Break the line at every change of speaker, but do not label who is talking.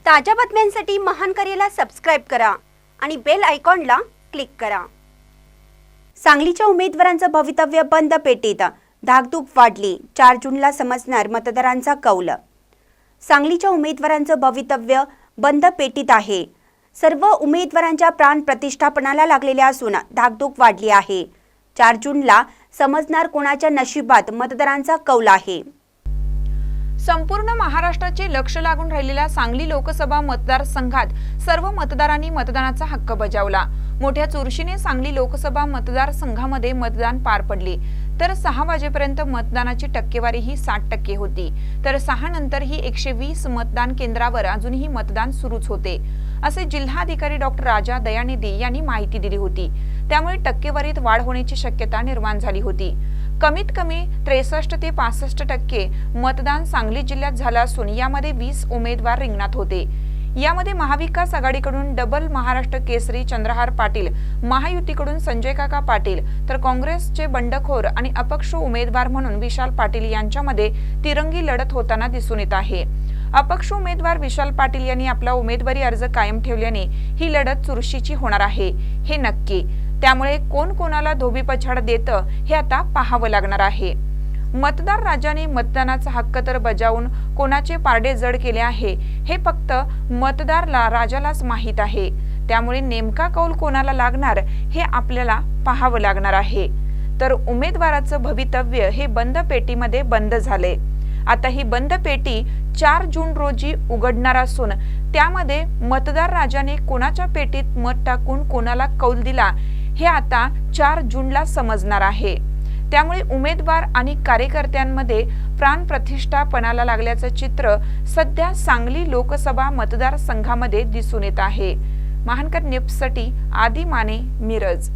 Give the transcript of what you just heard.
ताज्या बातम्यांसाठी महान करेला सबस्क्राइब करा आणि बेल आयकॉनला क्लिक करा। सांगलीच्या उमेदवारांचं भवितव्य बंद पेटीत, धाकधूक वाढली। 4 जूनला समजणार मतदारांचा कौल। सांगलीच्या उमेदवारांचं भवितव्य बंद पेटीत आहे। सर्व उमेदवारांच्या प्राण प्रतिष्ठापनाला लागलेल्या असून धाकधूक वाढली आहे। 4 जूनला समजणार कोणाच्या नशिबात मतदारांचा कौल आहे।
संपूर्ण महाराष्ट्राचे लक्ष लागून राहिलेल्या सांगली लोकसभा मतदारसंघात सर्व मतदारांनी मतदानाचा हक्क बजावला। मोठ्या चुरशीने सांगली लोकसभा मतदारसंघामध्ये मतदान पार पडले। तर 6 वाजेपर्यंत मतदानाची टक्केवारी ही 60% होती। तर 6 नंतर ही 120 मतदान केंद्रावर अजूनही मतदान सुरूच होते, असे जिल्हाधिकारी डॉक्टर राजा दयानिधी यांनी माहिती दिली होती। त्यामुळे टक्केवारीत वाढ होण्याची शक्यता निर्माण झाली होती। कमीत कमी 63 ते 65% मतदान सांगली जिल्ह्यात झालं असून यामध्ये 20 उमेदवार रिंगणात होते। यामध्ये महाविकास आघाडीकडून डबल महाराष्ट्र केसरी चंद्रहार पाटील, महायुतीकडून संजय काका पाटील, तर काँग्रेसचे बंडखोर आणि अपक्ष उमेदवार म्हणून विशाल पाटील यांच्यामध्ये तिरंगी लढत होताना दिसून येत आहे। अपक्ष उमेदवार विशाल पाटील यांनी आपला उमेदवारी अर्ज कायम ठेवल्याने ही लढत चुरशीची होणार आहे हे नक्की। त्यामुळे कोण कोणाला धोबीपछाड देतं हे आता पाहावं लागणार आहे। मतदार राजाने मतदानाचा हक्क तर बजावून कोणाचे पारडे जड केले आहे हे फक्त मतदार राजालाच माहीत आहे। त्यामुळे नेमका कौल कोणाला लागणार हे आपल्याला पाहावं लागणार आहे। तर उमेदवाराचं भवितव्य हे बंद पेटीमध्ये बंद झाले। आता ही बंद पेटी 4 जून रोजी उघडणार असून त्यामध्ये मतदार राजाने कोणाच्या पेटीत मत टाकून कोणाला कौल दिला हे आता 4 जूनला समजणार आहे। त्यामुळे उमेदवार आणि कार्यकर्त्यांमध्ये प्राण प्रतिष्ठा पणाला लागल्याचं चित्र सध्या सांगली लोकसभा मतदारसंघामध्ये दिसून येत आहे। महानकर न्यूजसाठी आदी माने, मिरज।